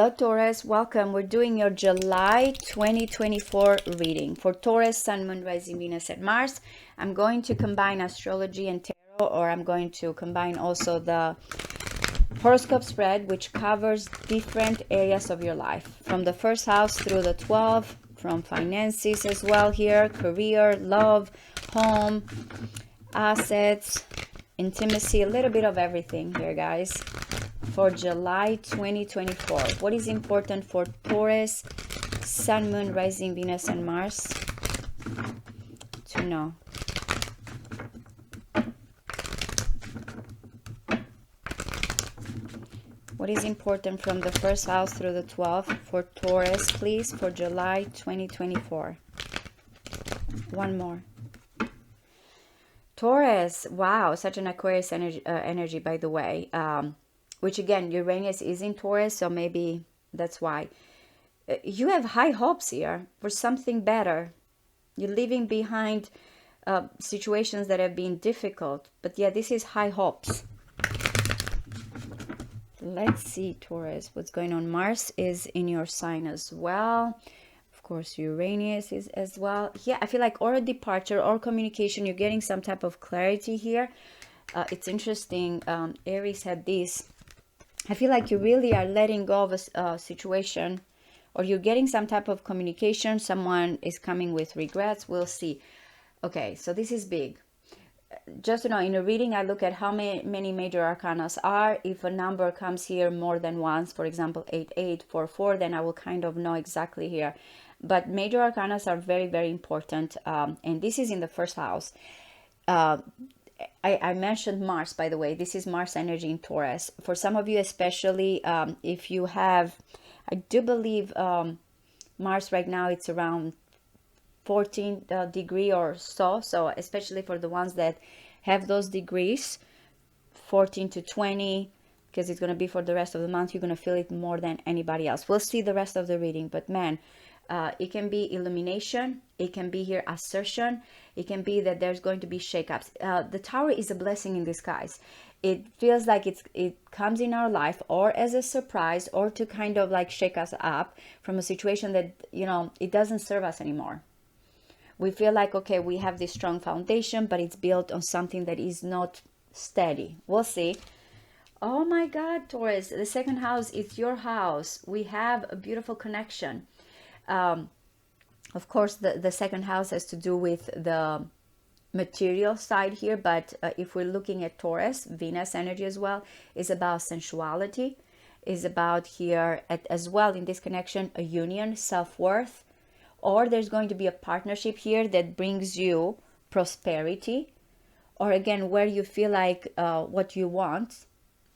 Hello Taurus, welcome. We're doing your July 2024 reading for Taurus, Sun, Moon, Rising, Venus, and Mars. I'm going to combine astrology and tarot, or I'm going to combine also the horoscope spread, which covers different areas of your life, from the first house through the 12, from finances as well here, career, love, home, assets, intimacy, a little bit of everything here, guys. For July 2024, what is important for Taurus, Sun, Moon, Rising, Venus, and Mars to know? What is important from the first house through the 12th for Taurus, please, for July 2024? One more. Taurus, wow, such an Aquarius energy, by the way. Which again, Uranus is in Taurus, so maybe that's why. You have high hopes here for something better. You're leaving behind situations that have been difficult, but yeah, this is high hopes. Let's see, Taurus, what's going on. Mars is in your sign as well. Of course, Uranus is as well. Yeah, I feel like or a departure or communication, you're getting some type of clarity here. It's interesting. Aries had this. I feel like you really are letting go of a situation, or you're getting some type of communication. Someone is coming with regrets. We'll see. Okay, so this is big. Just to know, in a reading, I look at how many major arcanas are. If a number comes here more than once, for example, 8844, then I will kind of know exactly here. But major arcanas are very, very important. And this is in the first house. I mentioned Mars, by the way. This is Mars energy in Taurus. For some of you, especially if you have, I do believe Mars right now, it's around 14 degree or so. So especially for the ones that have those degrees, 14 to 20, because it's going to be for the rest of the month, you're going to feel it more than anybody else. We'll see the rest of the reading, but man, it can be illumination, it can be here assertion, it can be that there's going to be shakeups. The Tower is a blessing in disguise. It feels like it comes in our life or as a surprise, or to kind of like shake us up from a situation that, you know, it doesn't serve us anymore. We feel like, okay, we have this strong foundation, but it's built on something that is not steady. We'll see. Oh my God, Taurus, the second house is your house. We have a beautiful connection. Of course, the second house has to do with the material side here, but if we're looking at Taurus, Venus energy as well, is about sensuality, is about here as well in this connection, a union, self-worth, or there's going to be a partnership here that brings you prosperity, or again, where you feel like what you want,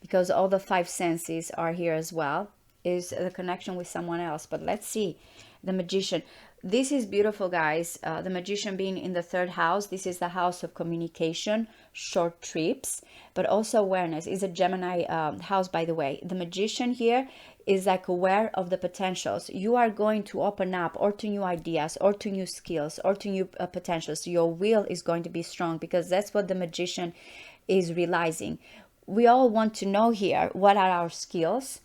because all the five senses are here as well, is the connection with someone else. But let's see. The Magician. This is beautiful, guys. The Magician being in the third house. This is the house of communication, short trips, but also awareness. Is a Gemini house, by the way. The Magician here is like aware of the potentials. You are going to open up or to new ideas or to new skills or to new potentials. Your will is going to be strong, because that's what the Magician is realizing. We all want to know here what are our skills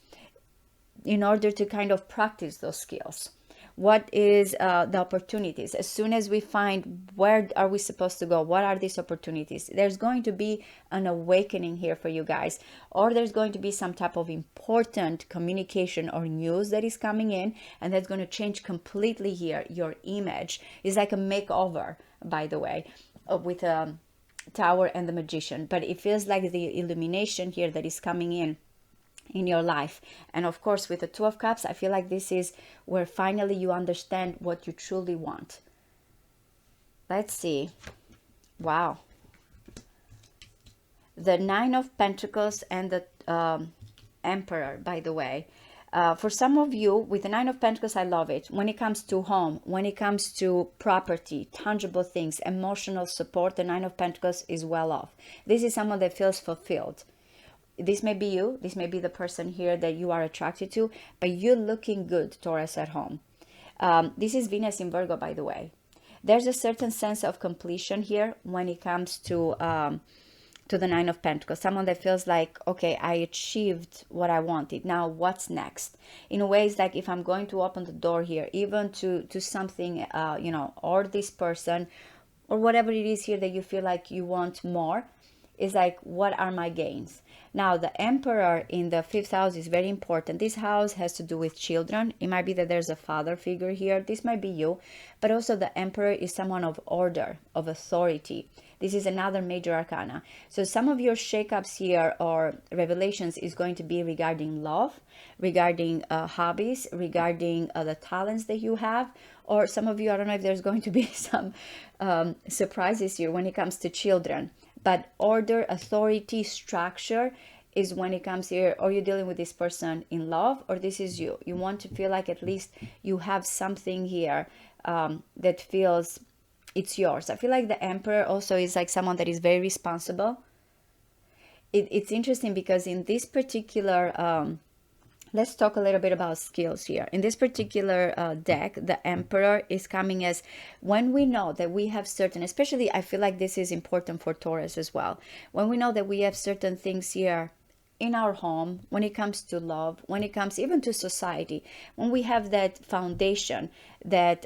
in order to kind of practice those skills. What is the opportunities? As soon as we find where are we supposed to go, what are these opportunities, there's going to be an awakening here for you guys, or there's going to be some type of important communication or news that is coming in, and that's going to change completely here your image. It's like a makeover, by the way, with a Tower and the Magician, but it feels like the illumination here that is coming in your life. And of course, with the Two of Cups, I feel like this is where finally you understand what you truly want. Let's see. Wow. The Nine of Pentacles and the Emperor, by the way. For some of you, with the Nine of Pentacles, I love it. When it comes to home, when it comes to property, tangible things, emotional support, the Nine of Pentacles is well off. This is someone that feels fulfilled. This may be you. This may be the person here that you are attracted to, but you're looking good, Taurus, at home. This is Venus in Virgo, by the way. There's a certain sense of completion here when it comes to to the Nine of Pentacles. Someone that feels like, okay, I achieved what I wanted. Now what's next? In a way, it's like if I'm going to open the door here, even to something, you know, or this person, or whatever it is here that you feel like you want more, is like, what are my gains? Now, the Emperor in the 5th house is very important. This house has to do with children. It might be that there's a father figure here. This might be you. But also the Emperor is someone of order, of authority. This is another major arcana. So some of your shakeups here or revelations is going to be regarding love, regarding hobbies, regarding the talents that you have. Or some of you, I don't know if there's going to be some surprises here when it comes to children. But order, authority, structure is when it comes here, or you're dealing with this person in love, or this is you. You want to feel like at least you have something here that feels it's yours. I feel like the Emperor also is like someone that is very responsible. It's interesting because in this particular, let's talk a little bit about skills here. In this particular deck, the Emperor is coming as when we know that we have certain, especially I feel like this is important for Taurus as well. When we know that we have certain things here in our home, when it comes to love, when it comes even to society, when we have that foundation that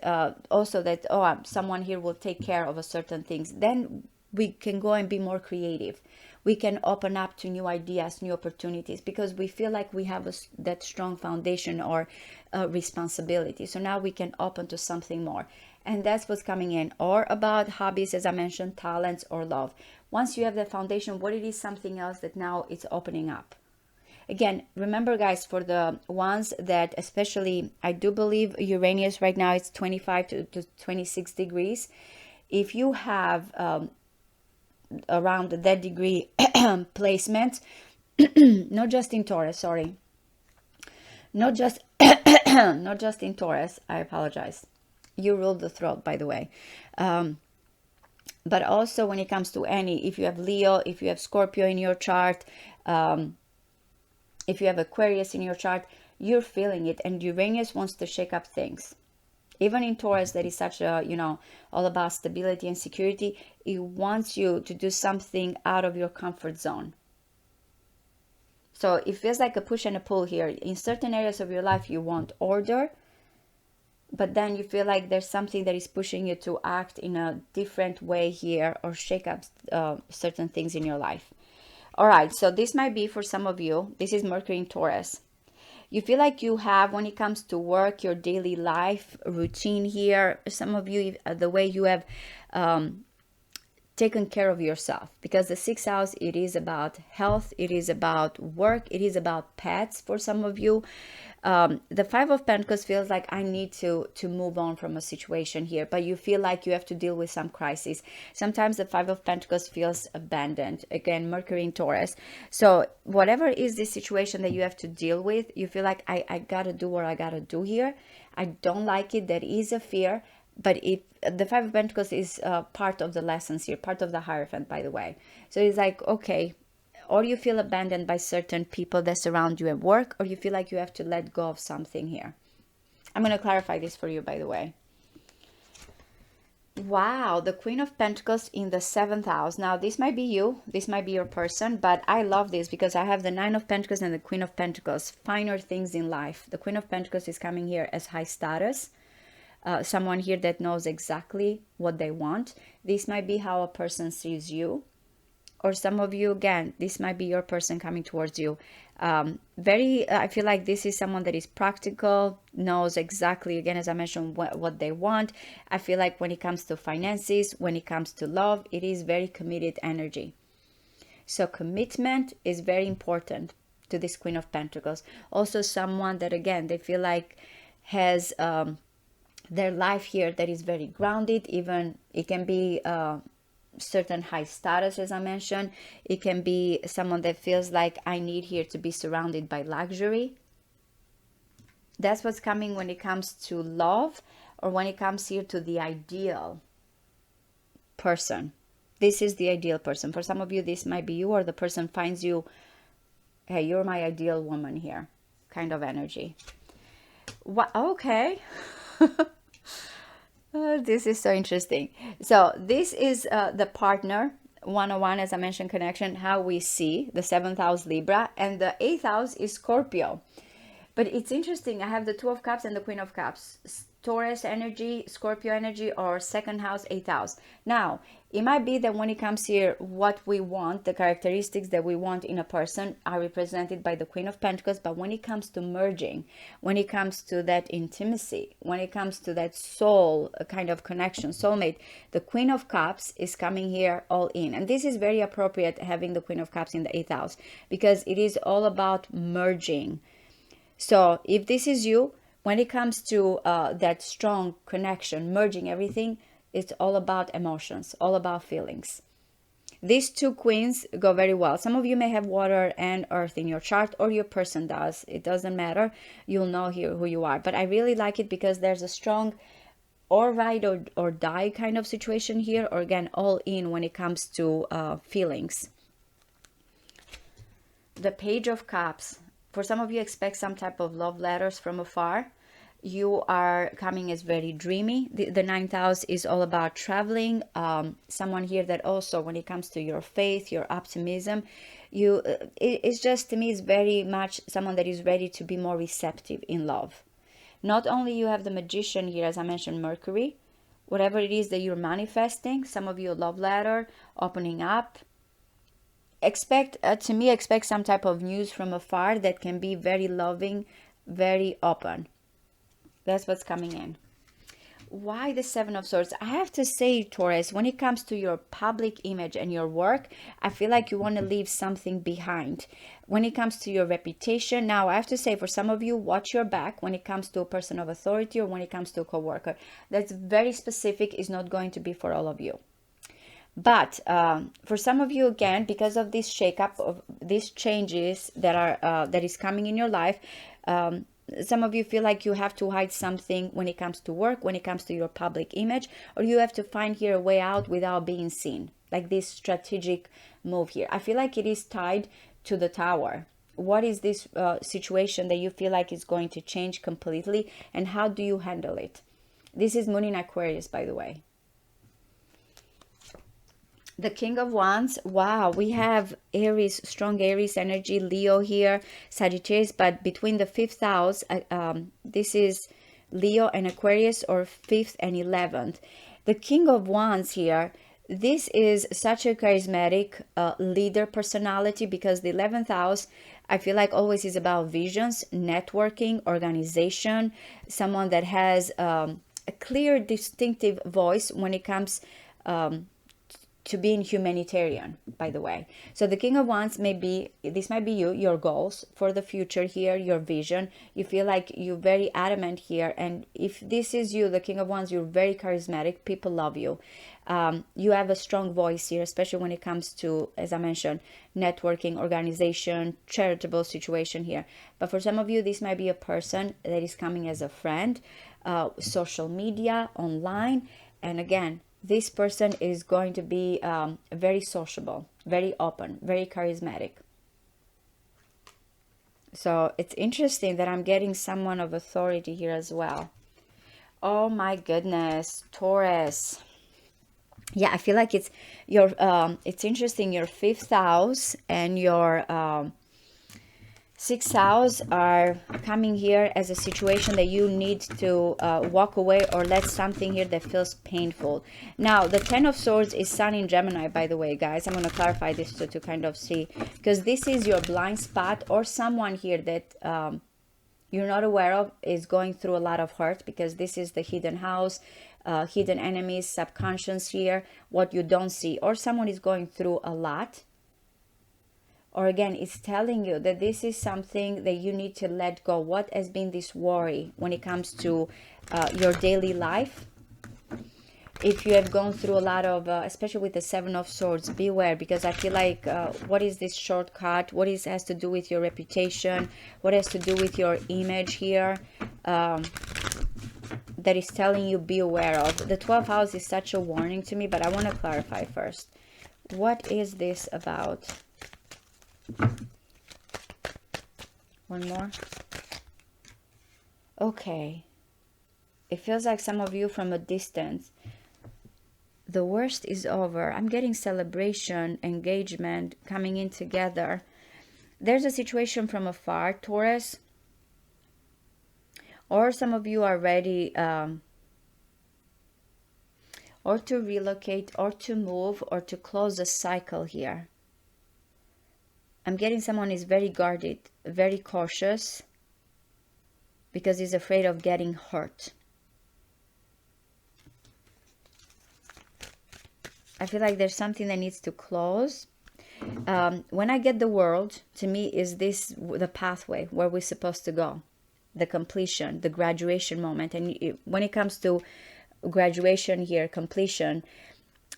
also that, oh, someone here will take care of a certain things, then we can go and be more creative. We can open up to new ideas, new opportunities, because we feel like we have that strong foundation or responsibility. So now we can open to something more. And that's what's coming in. Or about hobbies, as I mentioned, talents or love. Once you have that foundation, what it is something else that now it's opening up. Again, remember guys, for the ones that, especially, I do believe Uranus right now, it's 25 to 26 degrees. If you have around that degree placement, not just in Taurus, sorry, not just not just in Taurus, I apologize, you ruled the throat, by the way, but also when it comes to any, if you have Leo, if you have Scorpio in your chart, if you have Aquarius in your chart, you're feeling it, and Uranus wants to shake up things. Even in Taurus, that is such a, you know, all about stability and security, it wants you to do something out of your comfort zone. So it feels like a push and a pull here. In certain areas of your life, you want order, but then you feel like there's something that is pushing you to act in a different way here or shake up certain things in your life. All right, so this might be for some of you. This is Mercury in Taurus. You feel like you have, when it comes to work, your daily life routine here, some of you, the way you have taken care of yourself, because the 6th house, it is about health, it is about work, it is about pets for some of you. The 5 of Pentacles feels like I need to move on from a situation here, but you feel like you have to deal with some crisis. Sometimes the 5 of Pentacles feels abandoned. Again, Mercury in Taurus. So whatever is the situation that you have to deal with, you feel like I gotta do what I gotta do here. I don't like it. There is a fear. But if the 5 of Pentacles is part of the lessons here, part of the Hierophant, by the way. So it's like, okay, or you feel abandoned by certain people that surround you at work, or you feel like you have to let go of something here. I'm going to clarify this for you, by the way. Wow, the Queen of Pentacles in the 7th house. Now, this might be you. This might be your person, but I love this because I have the 9 of Pentacles and the Queen of Pentacles. Finer things in life. The Queen of Pentacles is coming here as high status. Someone here that knows exactly what they want. This might be how a person sees you. Or some of you, again, this might be your person coming towards you. I feel like this is someone that is practical, knows exactly, again, as I mentioned, what they want. I feel like when it comes to finances, when it comes to love, it is very committed energy. So commitment is very important to this Queen of Pentacles. Also someone that, again, they feel like has their life here that is very grounded. Even it can be certain high status, as I mentioned. It can be someone that feels like I need here to be surrounded by luxury. That's what's coming when it comes to love, or when it comes here to the ideal person. This is the ideal person. For some of you, this might be you, or the person finds you, hey, you're my ideal woman here, kind of energy. What? Okay. This is so interesting. So this is the partner 101, as I mentioned, connection, how we see the 7th house Libra, and the 8th house is Scorpio. But it's interesting, I have the Two of Cups and the Queen of Cups. Taurus energy, Scorpio energy, or second house, 8th house. Now, it might be that when it comes here, what we want, the characteristics that we want in a person are represented by the Queen of Pentacles. But when it comes to merging, when it comes to that intimacy, when it comes to that soul kind of connection, soulmate, the Queen of Cups is coming here all in. And this is very appropriate, having the Queen of Cups in the 8th house, because it is all about merging. So if this is you, when it comes to that strong connection, merging everything, it's all about emotions, all about feelings. These two queens go very well. Some of you may have water and earth in your chart, or your person does. It doesn't matter. You'll know here who you are. But I really like it because there's a strong or ride or die kind of situation here, or again, all in when it comes to feelings. The Page of Cups. For some of you, expect some type of love letters from afar. You are coming as very dreamy. The 9th house is all about traveling. Someone here that also, when it comes to your faith, your optimism, it's just, to me, is very much someone that is ready to be more receptive in love. Not only you have the Magician here, as I mentioned, Mercury, whatever it is that you're manifesting, some of you, love letter, opening up. Expect some type of news from afar that can be very loving, very open. That's what's coming in. Why the 7 of Swords? I have to say, Taurus, when it comes to your public image and your work, I feel like you want to leave something behind. When it comes to your reputation, now I have to say, for some of you, watch your back when it comes to a person of authority or when it comes to a coworker. That's very specific, is not going to be for all of you. But for some of you, again, because of this shakeup, of these changes that is coming in your life, some of you feel like you have to hide something when it comes to work, when it comes to your public image, or you have to find here a way out without being seen, like this strategic move here. I feel like it is tied to the Tower. What is this situation that you feel like is going to change completely, and how do you handle it? This is Moon in Aquarius, by the way. The King of Wands, wow, we have Aries, strong Aries energy, Leo here, Sagittarius, but between the 5th house, this is Leo and Aquarius, or 5th and 11th. The King of Wands here, this is such a charismatic leader personality, because the 11th house, I feel like always is about visions, networking, organization, someone that has a clear, distinctive voice when it comes to being humanitarian, by the way. So the King of Wands this might be you, your goals for the future here, your vision. You feel like you're very adamant here. And if this is you, the King of Wands, you're very charismatic. People love you. You have a strong voice here, especially when it comes to, as I mentioned, networking, organization, charitable situation here. But for some of you, this might be a person that is coming as a friend, social media, online. And again, this person is going to be very sociable, very open, very charismatic. So it's interesting that I'm getting someone of authority here as well. Oh my goodness, Taurus. Yeah, I feel like it's your it's interesting, your 5th house and your 6th house are coming here as a situation that you need to walk away or let something here that feels painful. Now, the 10 of Swords is Sun in Gemini, by the way, guys. I'm going to clarify this to kind of see, because this is your blind spot, or someone here that you're not aware of is going through a lot of hurt, because this is the hidden house, hidden enemies, subconscious here, what you don't see, or someone is going through a lot. Or again, it's telling you that this is something that you need to let go. What has been this worry when it comes to your daily life? If you have gone through a lot of, especially with the 7 of Swords, beware, because I feel like what is this shortcut? What has to do with your reputation? What has to do with your image here? That is telling you be aware of. The 12th house is such a warning to me, but I want to clarify first. What is this about? One more. Okay. It feels like some of you from a distance. The worst is over. I'm getting celebration, engagement, coming in together. There's a situation from afar, Taurus. Or some of you are ready or to relocate or to move or to close a cycle here. I'm getting someone is very guarded, very cautious, because he's afraid of getting hurt. I feel like there's something that needs to close. When I get the world, to me, is this the pathway where we're supposed to go? The completion, the graduation moment. And when it comes to graduation here, completion,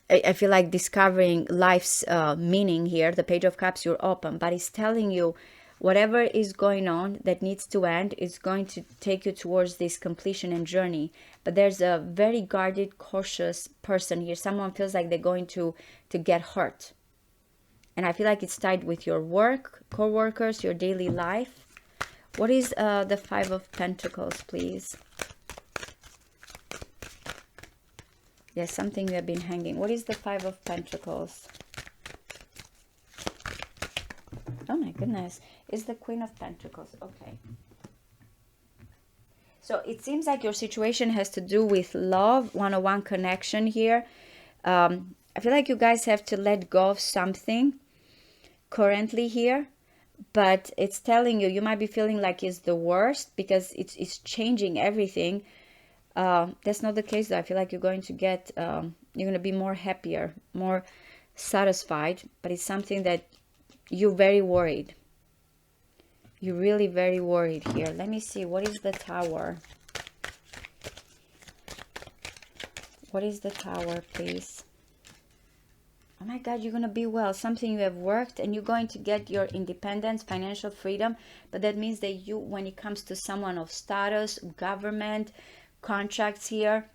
I feel like discovering life's meaning here. The Page of Cups, you're open, but it's telling you whatever is going on that needs to end is going to take you towards this completion and journey. But there's a very guarded, cautious person here. Someone feels like they're going to get hurt. And I feel like it's tied with your work, co-workers, your daily life. What is the Five of Pentacles, please? Yes, something you have been hanging. What is the Five of Pentacles? Oh my goodness. It's the Queen of Pentacles. Okay. So it seems like your situation has to do with love, one-on-one connection here. I feel like you guys have to let go of something currently here. But it's telling you, you might be feeling like it's the worst because it's changing everything. That's not the case though. I feel like you're going to get, you're going to be more happier, more satisfied. But it's something that you're very worried. You're really very worried here. Let me see. What is the Tower? What is the Tower, please? Oh my God, you're going to be well. Something you have worked and you're going to get your independence, financial freedom. But that means that you, when it comes to someone of status, government, contracts here,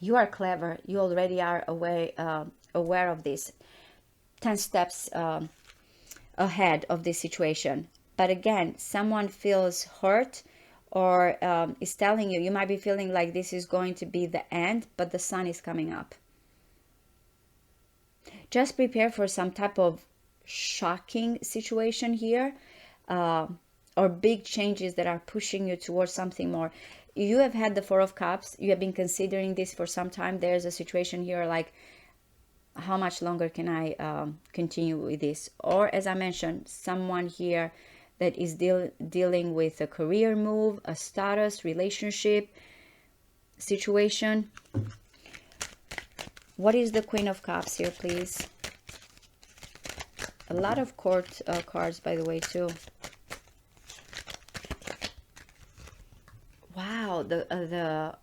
you are clever. You already are aware of this. 10 steps ahead of this situation. But again, someone feels hurt or is telling you, you might be feeling like this is going to be the end, but the sun is coming up. Just prepare for some type of shocking situation here or big changes that are pushing you towards something more. You have had the Four of Cups. You have been considering this for some time. There's a situation here like, how much longer can I continue with this? Or as I mentioned, someone here that is dealing with a career move, a status, relationship situation. What is the Queen of Cups here, please? A lot of court cards, by the way, too. Wow, the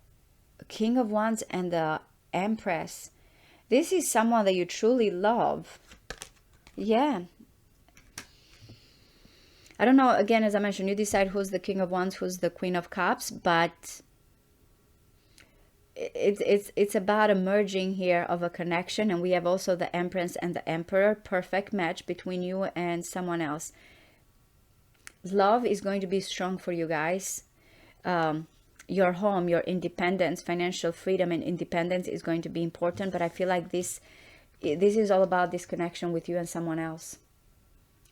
King of Wands and the Empress. This is someone that you truly love. Yeah. I don't know, again, as I mentioned, you decide who's the King of Wands, who's the Queen of Cups, but it's about a merging here of a connection. And we have also the Empress and the Emperor, perfect match between you and someone else. Love is going to be strong for you guys. Your home, your independence, financial freedom and independence is going to be important. But I feel like this is all about this connection with you and someone else.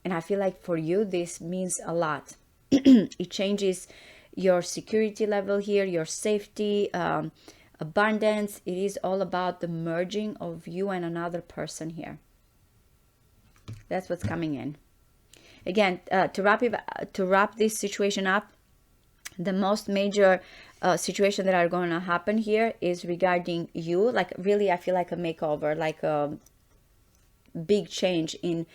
And I feel like for you, this means a lot. It changes your security level here, your safety, abundance. It is all about the merging of you and another person here. That's what's coming in. Again, to wrap this situation up, the most major situation that are going to happen here is regarding you. Like really, I feel like a makeover, like a big change in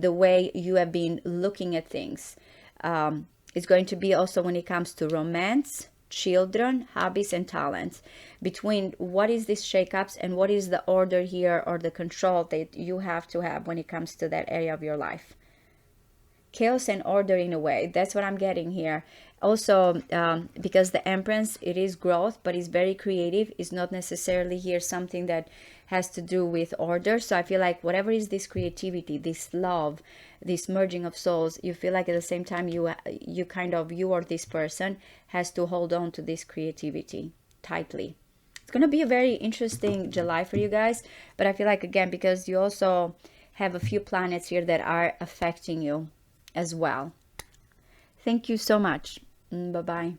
the way you have been looking at things. It's going to be also when it comes to romance, children, hobbies, and talents. Between what is this shakeups and what is the order here or the control that you have to have when it comes to that area of your life. Chaos and order in a way. That's what I'm getting here. Also, because the Empress, it is growth, but it's very creative. It's not necessarily here something that has to do with order. So I feel like whatever is this creativity, this love, this merging of souls, you feel like at the same time you or this person has to hold on to this creativity tightly. It's going to be a very interesting July for you guys, but I feel like, again, because you also have a few planets here that are affecting you as well. Thank you so much. Bye-bye.